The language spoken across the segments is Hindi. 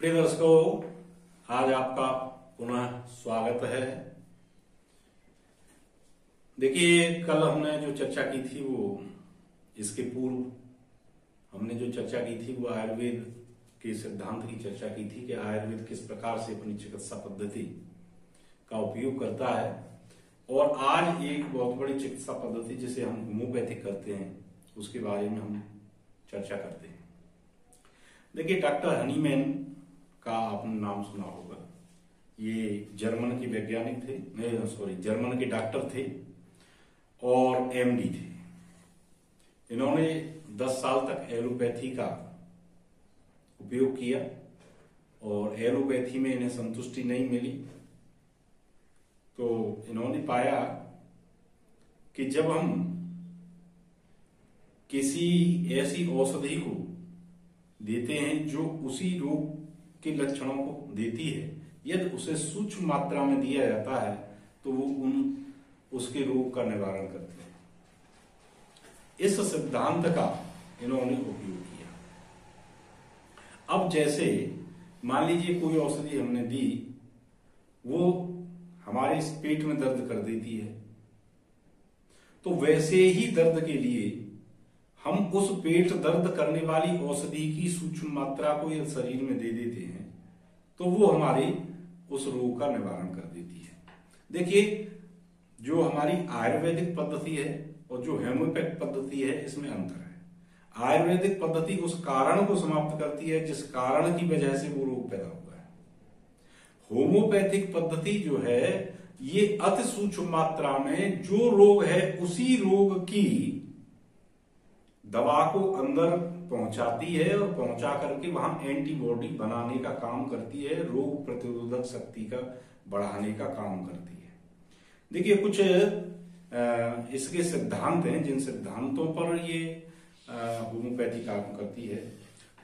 प्रिय दर्शकों, आज आपका पुनः स्वागत है। देखिए, कल हमने जो चर्चा की थी वो इसके पूर्व हमने जो चर्चा की थी वो आयुर्वेद के सिद्धांत की चर्चा की थी कि आयुर्वेद किस प्रकार से अपनी चिकित्सा पद्धति का उपयोग करता है। और आज एक बहुत बड़ी चिकित्सा पद्धति जिसे हम होम्योपैथिक करते हैं उसके बारे में हम चर्चा करते हैं। देखिए, डॉक्टर हनीमैन का आपने नाम सुना होगा। ये जर्मन के वैज्ञानिक थे, जर्मन के डॉक्टर थे और एमडी थे। इन्होंने 10 साल तक एलोपैथी का उपयोग किया और एलोपैथी में इन्हें संतुष्टि नहीं मिली, तो इन्होंने पाया कि जब हम किसी ऐसी औषधि को देते हैं जो उसी रोग के लक्षणों को देती है, यदि उसे सूक्ष्म मात्रा में दिया जाता है तो वो उसके रोग का निवारण करते हैं। इस सिद्धांत का इन्होंने उपयोग किया। अब जैसे मान लीजिए कोई औषधि हमने दी, वो हमारे इस पेट में दर्द कर देती है, तो वैसे ही दर्द के लिए हम उस पेट दर्द करने वाली औषधि की सूक्ष्म मात्रा को यदि शरीर में दे देते हैं तो वो हमारे उस रोग का निवारण कर देती है। देखिए, जो हमारी आयुर्वेदिक पद्धति है और जो होम्योपैथिक पद्धति है, इसमें अंतर है। आयुर्वेदिक पद्धति उस कारण को समाप्त करती है जिस कारण की वजह से वो रोग पैदा हुआ है। होम्योपैथिक पद्धति जो है ये अति सूक्ष्म मात्रा में जो रोग है उसी रोग की दवा को अंदर पहुंचाती है और पहुंचा करके वहां एंटीबॉडी बनाने का काम करती है, रोग प्रतिरोधक शक्ति का बढ़ाने का काम करती है। देखिए, कुछ इसके सिद्धांत हैं जिन सिद्धांतों पर ये होम्योपैथी काम करती है।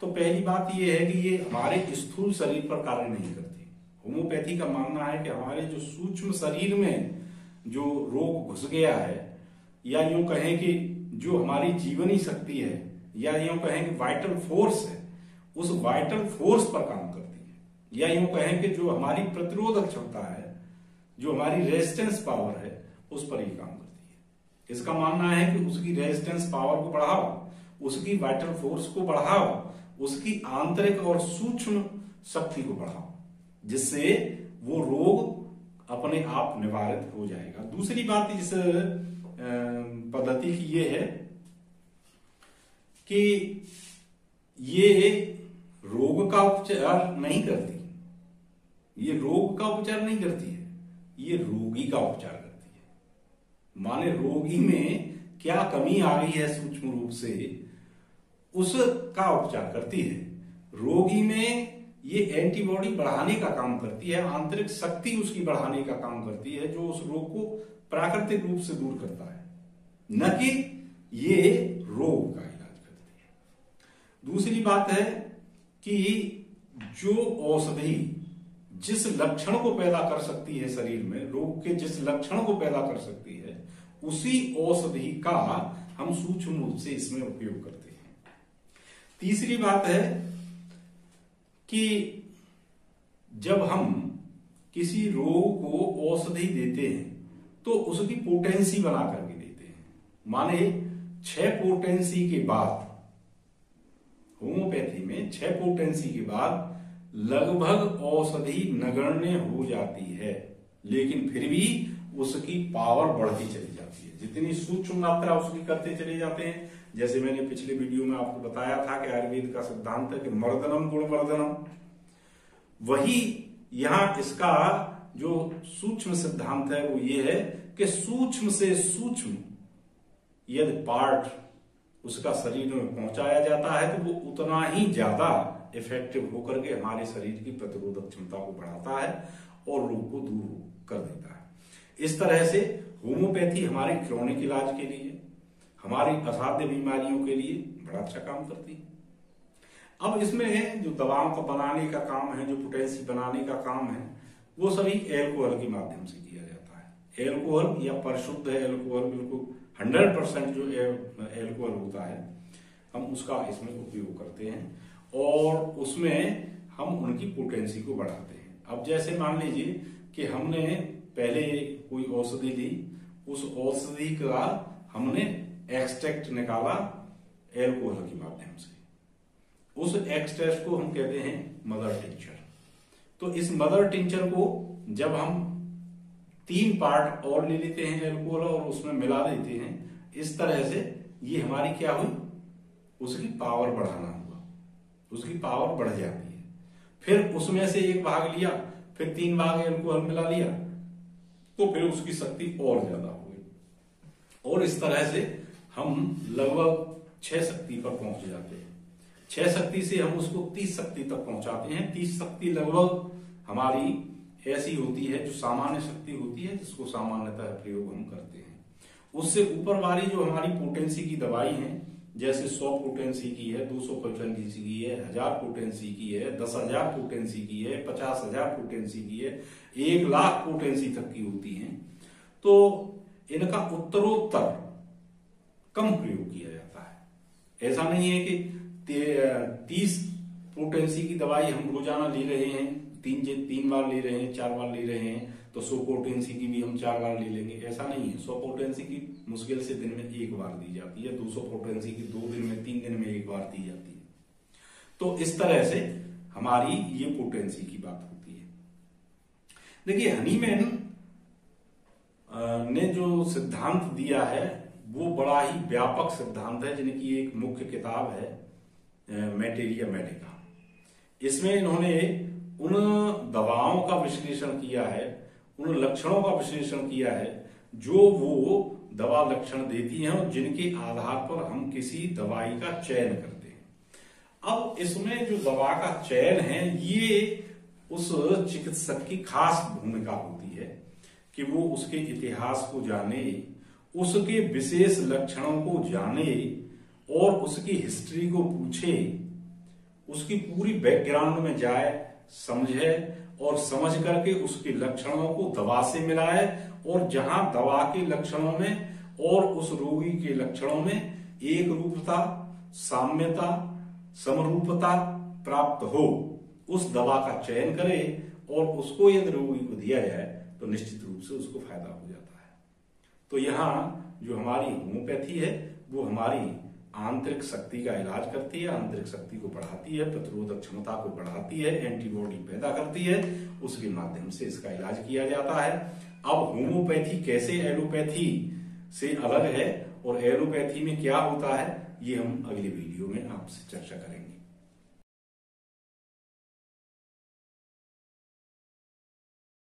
तो पहली बात ये है कि ये हमारे स्थूल शरीर पर कार्य नहीं करती। होम्योपैथी का मानना है कि हमारे जो सूक्ष्म शरीर में जो रोग घुस गया है, या यूं कहें कि जो हमारी जीवनी शक्ति है, या यूं कहें कि वाइटल फोर्स है, उस वाइटल फोर्स पर काम करती है। या यूं कहें कि जो हमारी प्रतिरोधक क्षमता है, जो हमारी रेजिस्टेंस पावर है, उस पर ही काम करती है। इसका मानना है कि उसकी रेजिस्टेंस पावर को बढ़ाओ, उसकी वाइटल फोर्स को बढ़ाओ, उसकी आंतरिक और सूक्ष्म शक्ति को बढ़ाओ, जिससे वो रोग अपने आप निवारित हो जाएगा। दूसरी बात इस पद्धति की ये है कि ये रोग का उपचार नहीं करती, ये रोग का उपचार नहीं करती है, ये रोगी का उपचार करती है। माने रोगी में क्या कमी आ गई है सूक्ष्म रूप से, उसका उपचार करती है। रोगी में ये एंटीबॉडी बढ़ाने का काम करती है, आंतरिक शक्ति उसकी बढ़ाने का काम करती है, जो उस रोग को प्राकृतिक रूप से दूर करता है, न कि ये रोग का इलाज करती है। दूसरी बात है कि जो औषधि जिस लक्षण को पैदा कर सकती है शरीर में, रोग के जिस लक्षण को पैदा कर सकती है, उसी औषधि का हम सूक्ष्म रूप से इसमें उपयोग करते हैं। तीसरी बात है कि जब हम किसी रोग को औषधि देते हैं तो उसकी पोटेंसी बना करके देते हैं। माने 6 पोटेंसी के बाद, होम्योपैथी में 6 पोटेंसी के बाद लगभग औषधि नगण्य हो जाती है, लेकिन फिर भी उसकी पावर बढ़ती चली जाती है। जितनी सूक्ष्म मात्रा उसकी करते चले जाते हैं, जैसे मैंने पिछले वीडियो में आपको बताया था कि आयुर्वेद का सिद्धांत है कि मर्दनम गुणवर्धनम, वही यहां इसका जो सूक्ष्म सिद्धांत है वो ये है कि सूक्ष्म से सूक्ष्म यदि पार्ट उसका शरीर में पहुंचाया जाता है तो वो उतना ही ज्यादा इफेक्टिव होकर के हमारे शरीर की प्रतिरोधक क्षमता को बढ़ाता है और रोग को दूर कर देता है। इस तरह से होम्योपैथी हमारे क्रोनिक इलाज के लिए, हमारी असाध्य बीमारियों के लिए बड़ा अच्छा काम करती है। अब इसमें जो दवाओं का बनाने का काम है, जो पोटेंसी बनाने का काम है, वो सभी एल्कोहल के माध्यम से किया जाता है। एल्कोहल या परिशुद्ध एल्कोहल, बिल्कुल 100% जो एल्कोहल होता है, हम उसका इसमें उपयोग करते हैं और उसमें हम उनकी पोटेंसी को बढ़ाते हैं। अब जैसे मान लीजिए कि हमने पहले कोई औषधि ली, उस औषधि का हमने एक्सट्रैक्ट निकाला एल्कोहल के माध्यम से, उस एक्सट्रैक्ट को हम कहते हैं मदर टिंचर। तो इस मदर टिंचर को जब हम 3 पार्ट और ले लेते हैं एल्कोहल और उसमें मिला देते हैं, इस तरह से ये हमारी क्या हुई, उसकी पावर बढ़ाना हुआ, उसकी पावर बढ़ जाती है। फिर उसमें से एक भाग लिया, फिर 3 भाग एल्कोहल मिला लिया, तो फिर उसकी शक्ति और ज्यादा हो गई। और इस तरह से हम लगभग 6 शक्ति पर पहुंच जाते हैं। 6 शक्ति से हम उसको 30 शक्ति तक पहुंचाते हैं। 30 शक्ति लगभग हमारी ऐसी होती है जो सामान्य शक्ति होती है, जिसको सामान्यतः प्रयोग हम करते हैं। उससे ऊपर वाली जो हमारी पोटेंसी की दवाई है, जैसे 100 पोटेंसी की है, 200 पोटेंसी की है, 1000 पोटेंसी की है, 10,000 पोटेंसी की है, 50,000 पोटेंसी की है, 1,00,000 पोटेंसी तक की होती है, तो इनका उत्तरोत्तर कम प्रयोग किया जाता है। ऐसा नहीं है कि 30 पोटेंसी की दवाई हम रोजाना ले रहे हैं, 3 बार ले रहे हैं, 4 बार ले रहे हैं, तो 100 पोटेंसी की भी हम 4 बार ले लेंगे, ऐसा नहीं है। 100 पोटेंसी की मुश्किल से दिन में 1 बार दी जाती है, 200 पोटेंसी की 2 दिन में, 3 दिन में 1 बार दी जाती है। तो इस तरह से हमारी ये पोटेंसी की बात होती है। देखिए, हनीमैन ने जो सिद्धांत दिया है वो बड़ा ही व्यापक सिद्धांत है, जिनकी एक मुख्य किताब है मैटेरिया मेडिका। इसमें इन्होंने उन दवाओं का विश्लेषण किया है, उन लक्षणों का विश्लेषण किया है जो वो दवा लक्षण देती हैं और जिनके आधार पर हम किसी दवाई का चयन करते हैं। अब इसमें जो दवा का चयन है, ये उस चिकित्सक की खास भूमिका होती है कि वो उसके इतिहास को जाने, उसके विशेष लक्षणों को जाने और उसकी हिस्ट्री को पूछे, उसकी पूरी बैकग्राउंड में जाए, समझे और समझ करके उसके लक्षणों को दवा से मिलाए, और जहां दवा के लक्षणों में और उस रोगी के लक्षणों में एक रूपता, साम्यता, समरूपता प्राप्त हो, उस दवा का चयन करे और उसको यदि रोगी को दिया जाए तो निश्चित रूप से उसको फायदा हो जाता है। तो यहाँ जो हमारी होम्योपैथी है वो हमारी आंतरिक शक्ति का इलाज करती है, आंतरिक शक्ति को बढ़ाती है, प्रतिरोधक क्षमता को बढ़ाती है, एंटीबॉडी पैदा करती है, उसके माध्यम से इसका इलाज किया जाता है। अब होम्योपैथी कैसे एलोपैथी से अलग है और एलोपैथी में क्या होता है, ये हम अगली वीडियो में आपसे चर्चा करेंगे।